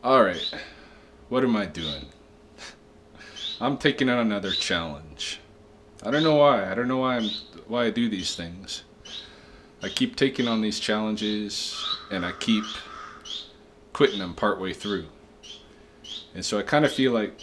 Alright, what am I doing? I'm taking on another challenge. I don't know why. I don't know why I do these things. I keep taking on these challenges and I keep quitting them partway through. And so I kind of feel like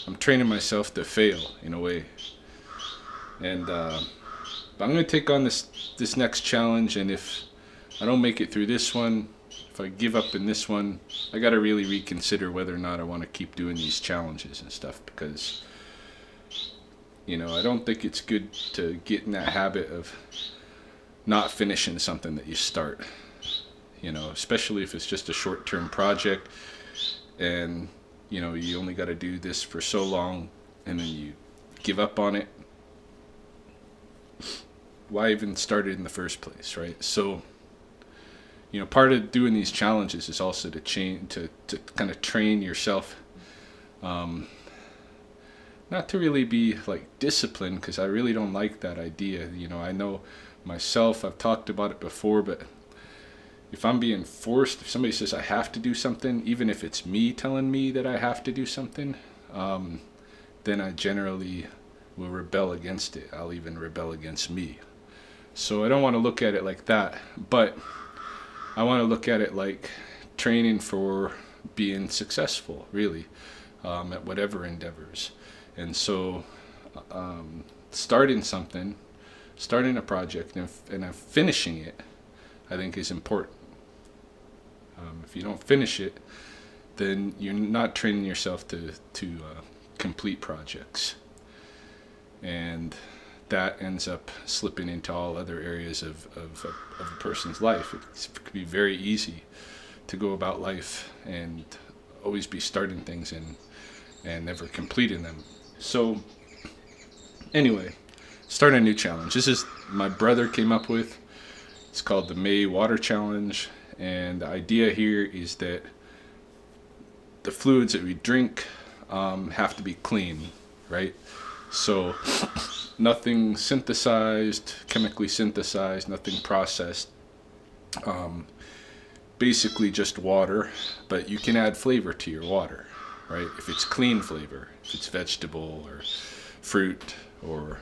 I'm training myself to fail in a way. And but I'm going to take on this next challenge, and if I don't make it through this one, if I give up in this one, I got to really reconsider whether or not I want to keep doing these challenges and stuff, because I don't think it's good to get in that habit of not finishing something that you start. Especially if it's just a short-term project and you only got to do this for so long and then you give up on it. Why even start it in the first place, right? So part of doing these challenges is also to kind of train yourself, not to really be like disciplined, because I really don't like that idea. I know myself, I've talked about it before, but if I'm being forced, if somebody says I have to do something, even if it's me telling me that I have to do something, then I generally will rebel against it. I'll even rebel against me. So I don't want to look at it like that, but I want to look at it like training for being successful, really, at whatever endeavors. And so starting a project and finishing it, I think is important. If you don't finish it, then you're not training yourself to complete projects. And that ends up slipping into all other areas of a person's life. It could be very easy to go about life and always be starting things and never completing them. So anyway, start a new challenge. This is my brother came up with. It's called the May Water Challenge, and the idea here is that the fluids that we drink have to be clean, right? So nothing synthesized, chemically synthesized, nothing processed. Basically just water, but you can add flavor to your water, right? If it's clean flavor, if it's vegetable or fruit or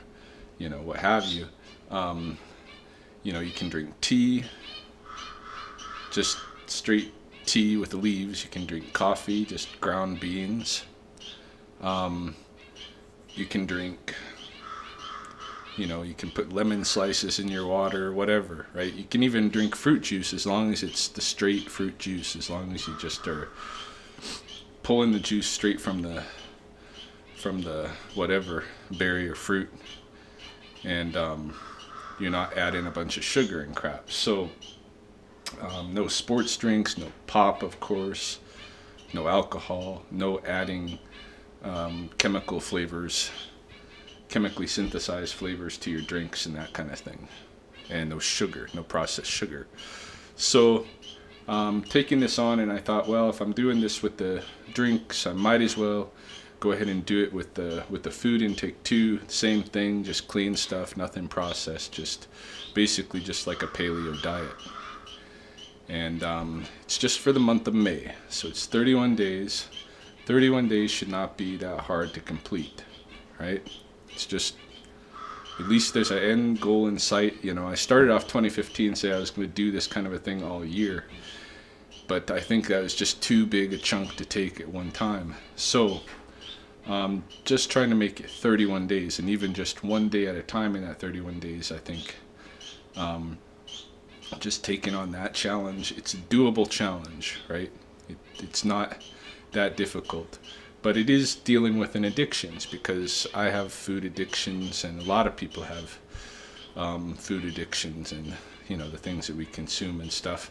what have you. You can drink tea, just straight tea with the leaves. You can drink coffee, just ground beans. You can drink, you can put lemon slices in your water, whatever, right? You can even drink fruit juice as long as it's the straight fruit juice, as long as you just are pulling the juice straight from the whatever berry or fruit, and you're not adding a bunch of sugar and crap. So no sports drinks, no pop, of course, no alcohol, no adding chemical flavors, chemically synthesized flavors to your drinks and that kind of thing, and no sugar, no processed sugar. So taking this on, and I thought, well, if I'm doing this with the drinks, I might as well go ahead and do it with the food intake too. Same thing, just clean stuff, nothing processed, just basically just like a paleo diet. And it's just for the month of May, so it's 31 days. 31 days should not be that hard to complete, right? It's just, at least there's an end goal in sight. I started off 2015 saying I was going to do this kind of a thing all year, but I think that was just too big a chunk to take at one time. So just trying to make it 31 days, and even just one day at a time in that 31 days, I think just taking on that challenge. It's a doable challenge, right? It's not that difficult, but it is dealing with an addictions, because I have food addictions, and a lot of people have food addictions, and the things that we consume and stuff.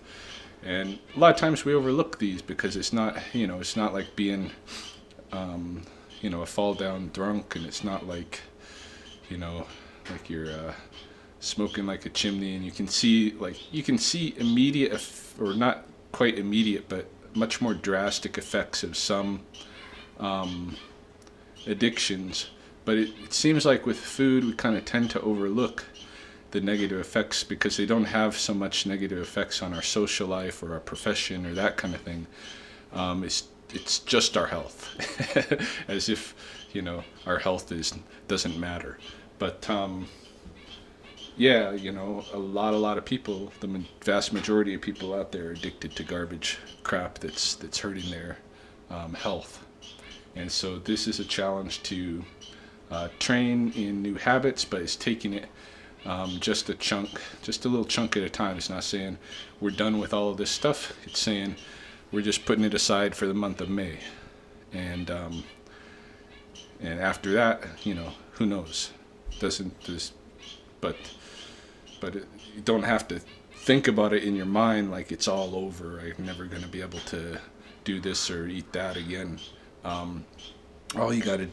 And a lot of times we overlook these because it's not like being a fall down drunk, and it's not like like you're smoking like a chimney, and you can see immediate, or not quite immediate, but much more drastic effects of some addictions. But it seems like with food we kind of tend to overlook the negative effects because they don't have so much negative effects on our social life or our profession or that kind of thing. It's just our health, as if our health doesn't matter. But yeah, a lot of people, the vast majority of people out there are addicted to garbage crap that's hurting their health. And so this is a challenge to train in new habits, but it's taking it just a little chunk at a time. It's not saying we're done with all of this stuff. It's saying we're just putting it aside for the month of May, and after that, who knows? But you don't have to think about it in your mind like it's all over. I'm never going to be able to do this or eat that again. All you got to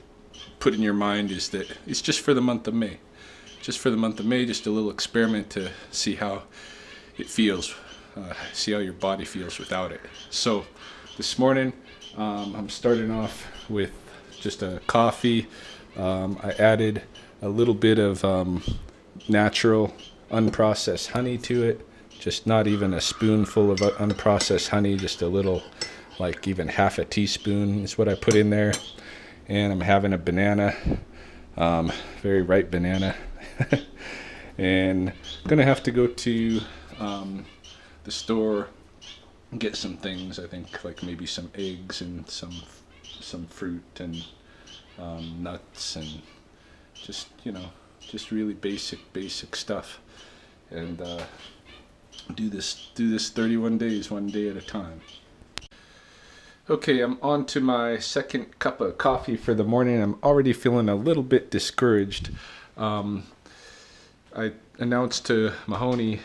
put in your mind is that it's just for the month of May. Just for the month of May, just a little experiment to see how it feels, see how your body feels without it. So this morning, I'm starting off with just a coffee. I added a little bit of natural unprocessed honey to it, just not even a spoonful of unprocessed honey, just a little, like even half a teaspoon is what I put in there. And I'm having a banana, very ripe banana. And I'm gonna have to go to the store and get some things. I think like maybe some eggs and some fruit and nuts and just really basic stuff, and do this 31 days, one day at a time. Okay, I'm on to my second cup of coffee for the morning. I'm already feeling a little bit discouraged. I announced to Mahoney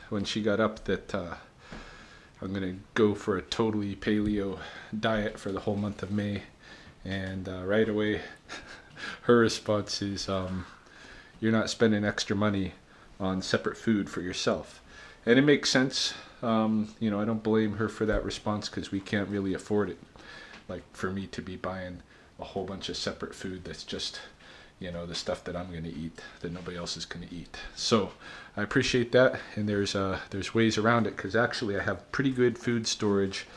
when she got up that I'm going to go for a totally paleo diet for the whole month of May. And right away, her response is, you're not spending extra money on separate food for yourself. And it makes sense. I don't blame her for that response, because we can't really afford it. Like for me to be buying a whole bunch of separate food that's just, the stuff that I'm going to eat that nobody else is going to eat. So I appreciate that, and there's ways around it, because actually I have pretty good food storage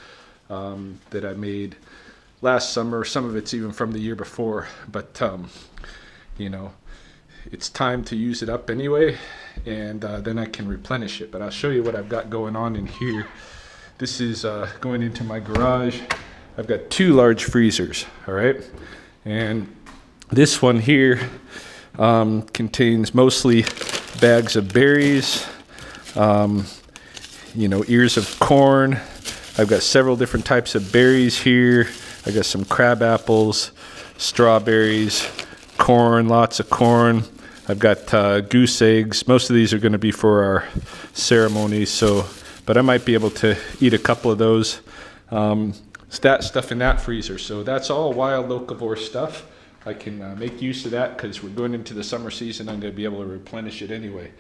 that I made last summer. Some of it's even from the year before, but it's time to use it up anyway, and then I can replenish it. But I'll show you what I've got going on in here. This is going into my garage. I've got 2 large freezers, all right? And this one here contains mostly bags of berries, ears of corn. I've got several different types of berries here. I got some crab apples, strawberries, corn, lots of corn. I've got goose eggs. Most of these are going to be for our ceremony, but I might be able to eat a couple of those. That stuff in that freezer. So that's all wild locavore stuff. I can make use of that, because we're going into the summer season. I'm going to be able to replenish it anyway.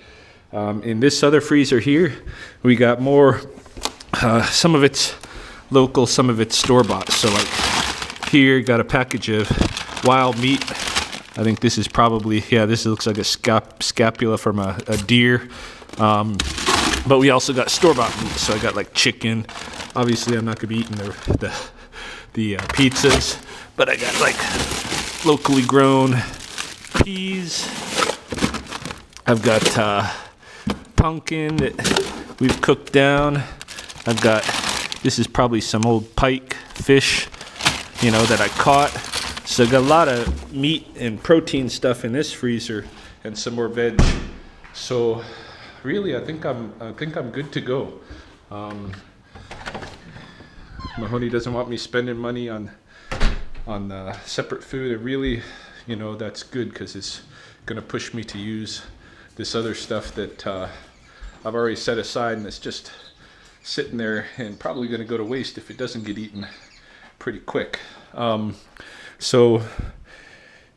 In this other freezer here, we got more. Some of it's local, some of it's store-bought. So like here, got a package of wild meat. I think this is probably, this looks like a scapula from a deer. But we also got store-bought meat. So I got like chicken. Obviously, I'm not going to be eating the pizzas, but I got like locally grown peas. I've got pumpkin that we've cooked down. I've got, this is probably some old pike fish, that I caught. So I got a lot of meat and protein stuff in this freezer, and some more veg. So really, I think I'm good to go. Mahoney doesn't want me spending money on separate food, and really, that's good, because it's going to push me to use this other stuff that I've already set aside, and it's just sitting there and probably going to go to waste if it doesn't get eaten pretty quick. So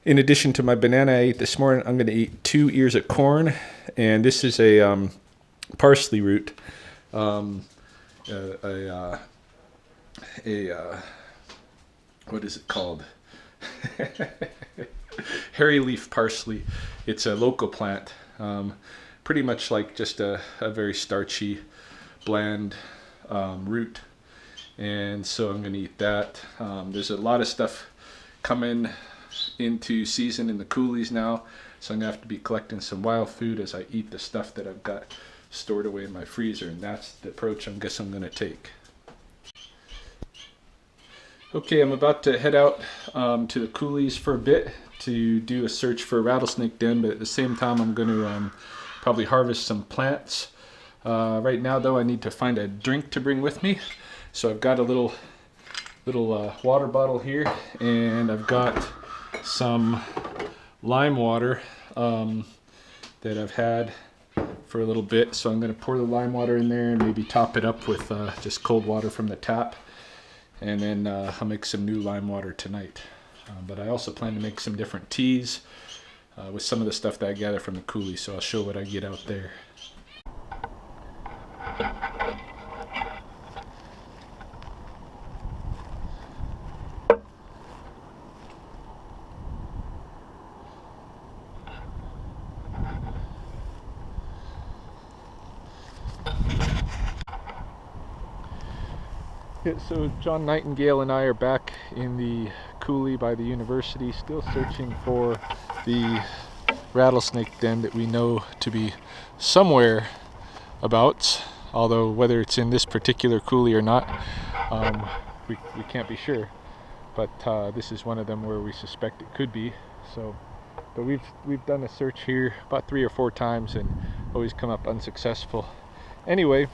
in addition to my banana I ate this morning, I'm going to eat 2 ears of corn, and this is a parsley root, what is it called? Hairy leaf parsley. It's a local plant, pretty much like just a very starchy, bland root, and so I'm gonna eat that. There's a lot of stuff coming into season in the coulees now, so I'm gonna have to be collecting some wild food as I eat the stuff that I've got stored away in my freezer, and that's the approach I guess I'm gonna take. Okay, I'm about to head out to the coulees for a bit to do a search for a rattlesnake den, but at the same time I'm going to probably harvest some plants. Right now though, I need to find a drink to bring with me, so I've got a little water bottle here, and I've got some lime water that I've had for a little bit, so I'm going to pour the lime water in there and maybe top it up with just cold water from the tap, and then I'll make some new lime water tonight. But I also plan to make some different teas with some of the stuff that I gather from the coulee, so I'll show what I get out there. Yeah, so John Nightingale and I are back in the coulee by the university, still searching for the rattlesnake den that we know to be somewhere about, although whether it's in this particular coulee or not, we can't be sure. But this is one of them where we suspect it could be. So, but we've done a search here about 3 or 4 times and always come up unsuccessful. Anyway,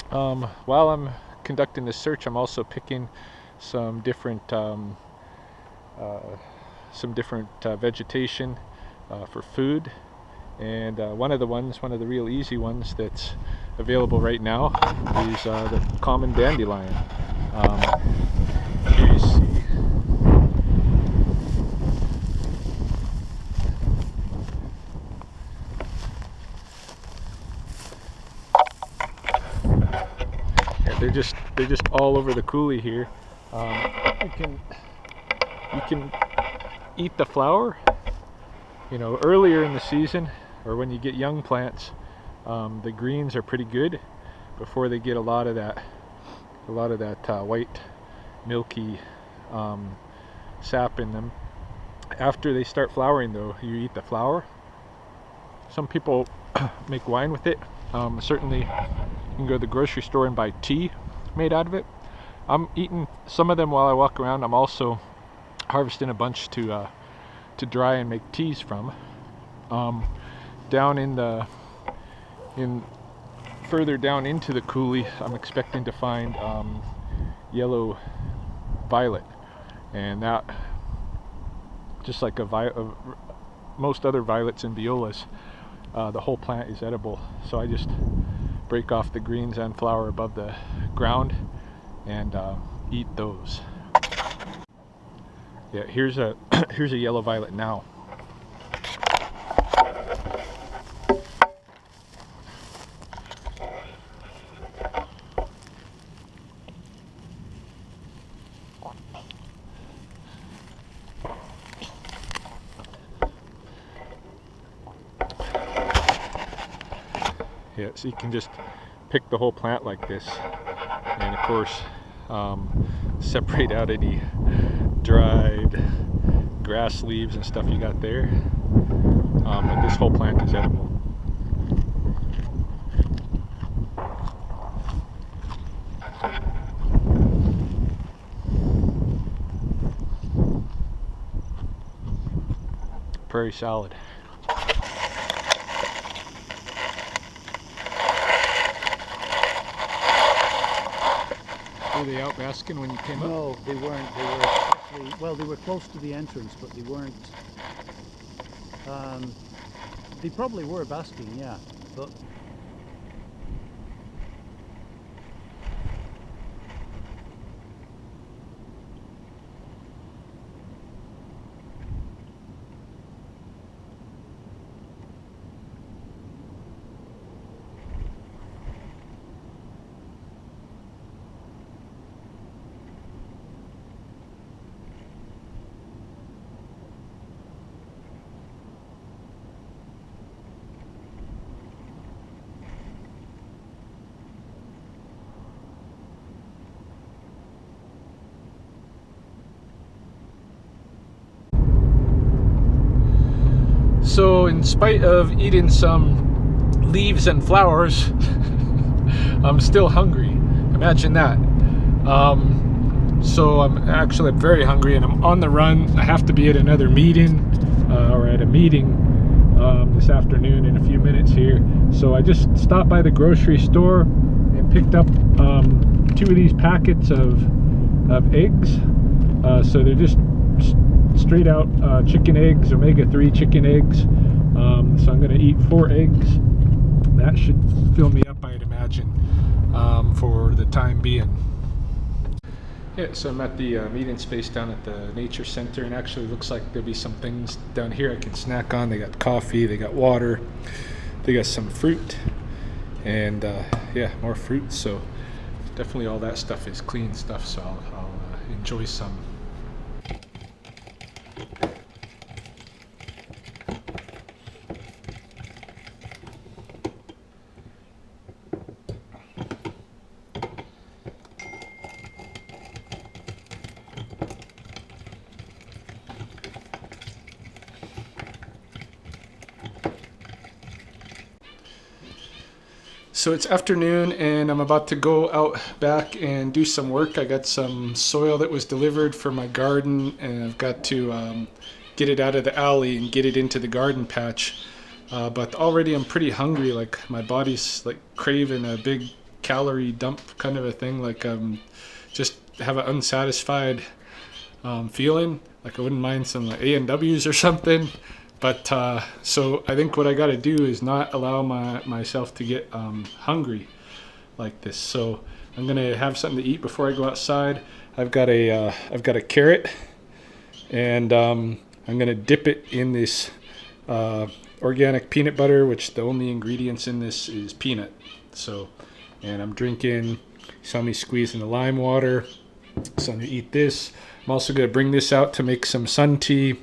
while I'm conducting this search, I'm also picking some different vegetation for food, and one of the real easy ones that's available right now is the common dandelion. Here you see they're just all over the coulee here. You can eat the flower. You know, earlier in the season, or when you get young plants, the greens are pretty good before they get a lot of that white milky sap in them. After they start flowering though, you eat the flower. Some people make wine with it. Certainly you can go to the grocery store and buy tea made out of it. I'm eating some of them while I walk around. I'm also harvesting a bunch to dry and make teas from. Further down into the coulee, I'm expecting to find yellow violet, and that, just like most other violets and violas, the whole plant is edible. So I just break off the greens and flower above the ground and eat those. Yeah, here's a yellow violet now. Yeah, so you can just pick the whole plant like this, and of course separate out any dried grass leaves and stuff you got there, but this whole plant is edible. Prairie salad. Were they out basking when you came up? No, they weren't. They were actually, well, they were close to the entrance, but they weren't. They probably were basking, yeah, but So in spite of eating some leaves and flowers, I'm still hungry. Imagine that. So I'm very hungry and I'm on the run. I have to be at another meeting, or at a meeting this afternoon in a few minutes here. So I just stopped by the grocery store and picked up 2 of these packets of eggs. So they're just straight out chicken eggs, omega-3 chicken eggs. So I'm going to eat 4 eggs. That should fill me up, I'd imagine, for the time being. Yeah, so I'm at the meeting space down at the nature center, and actually looks like there'll be some things down here I can snack on. They got coffee, they got water, they got some fruit, and yeah, more fruit. So definitely all that stuff is clean stuff, so I'll enjoy some. So it's afternoon and I'm about to go out back and do some work. I got some soil that was delivered for my garden, and I've got to get it out of the alley and get it into the garden patch. But already I'm pretty hungry, like my body's like craving a big calorie dump kind of a thing, like just have an unsatisfied feeling, like I wouldn't mind some like A&Ws or something. But so I think what I got to do is not allow myself to get hungry like this. So I'm gonna have something to eat before I go outside. I've got a carrot, and I'm gonna dip it in this organic peanut butter, which the only ingredients in this is peanut. So, and I'm drinking, saw me squeezing the lime water. So I'm gonna eat this. I'm also gonna bring this out to make some sun tea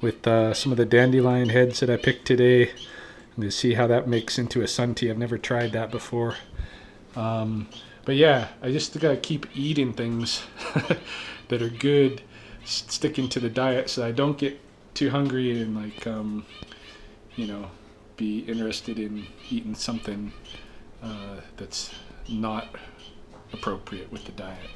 with some of the dandelion heads that I picked today. I'm going to see how that makes into a sun tea. I've never tried that before. But yeah, I just got to keep eating things that are good, sticking to the diet so I don't get too hungry and like, you know, be interested in eating something that's not appropriate with the diet.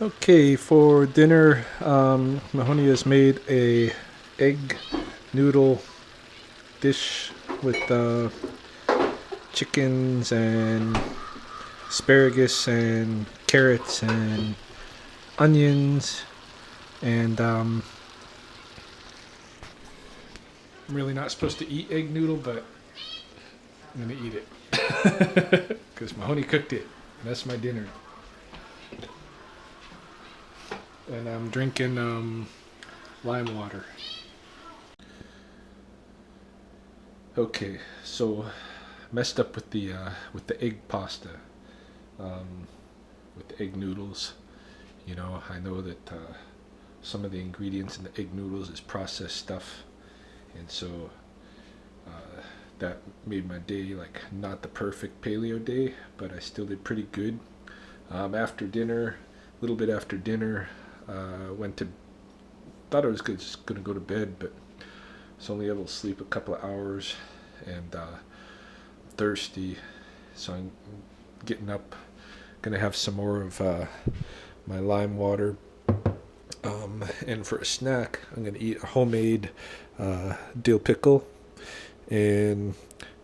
Okay, for dinner, Mahoney has made a egg noodle dish with chickens and asparagus and carrots and onions, and I'm really not supposed to eat egg noodle, but I'm gonna eat it because Mahoney cooked it, and that's my dinner. And I'm drinking lime water. Okay, so messed up with the egg pasta, with the egg noodles. You know, I know that some of the ingredients in the egg noodles is processed stuff, and so that made my day like not the perfect paleo day, but I still did pretty good. After dinner, a little bit after dinner, thought I was just gonna go to bed, but I was only able to sleep a couple of hours, and thirsty, so I'm getting up, gonna have some more of my lime water, and for a snack I'm gonna eat a homemade dill pickle. And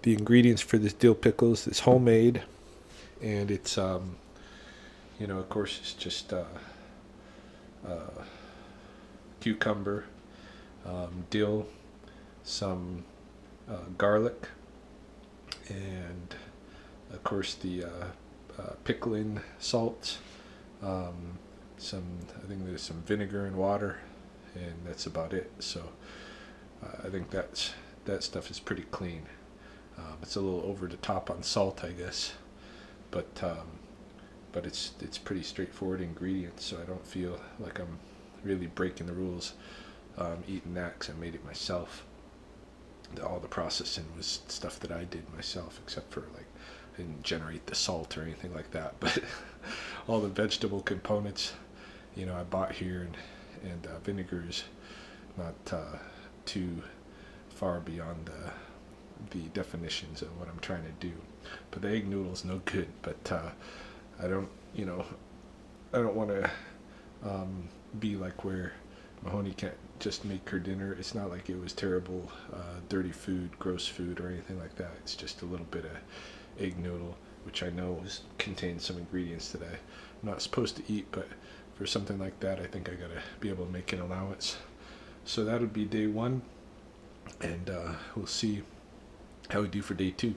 the ingredients for this dill pickle is homemade, and it's you know, of course it's just cucumber, dill, some garlic, and of course the pickling salt, I think there's some vinegar and water, and that's about it. So I think that stuff is pretty clean. It's a little over the top on salt, I guess, but it's pretty straightforward ingredients, so I don't feel like I'm really breaking the rules eating that, because I made it myself. All the processing was stuff that I did myself, except for like I didn't generate the salt or anything like that, but all the vegetable components, you know, I bought here, and vinegar is not too far beyond the definitions of what I'm trying to do. But the egg noodle's no good. But I don't, I don't want to be like where Mahoney can't just make her dinner. It's not like it was terrible, dirty food, gross food, or anything like that. It's just a little bit of egg noodle, which I know contains some ingredients that I'm not supposed to eat, but for something like that, I think I gotta be able to make an allowance. So that would be day 1, and we'll see how we do for day 2.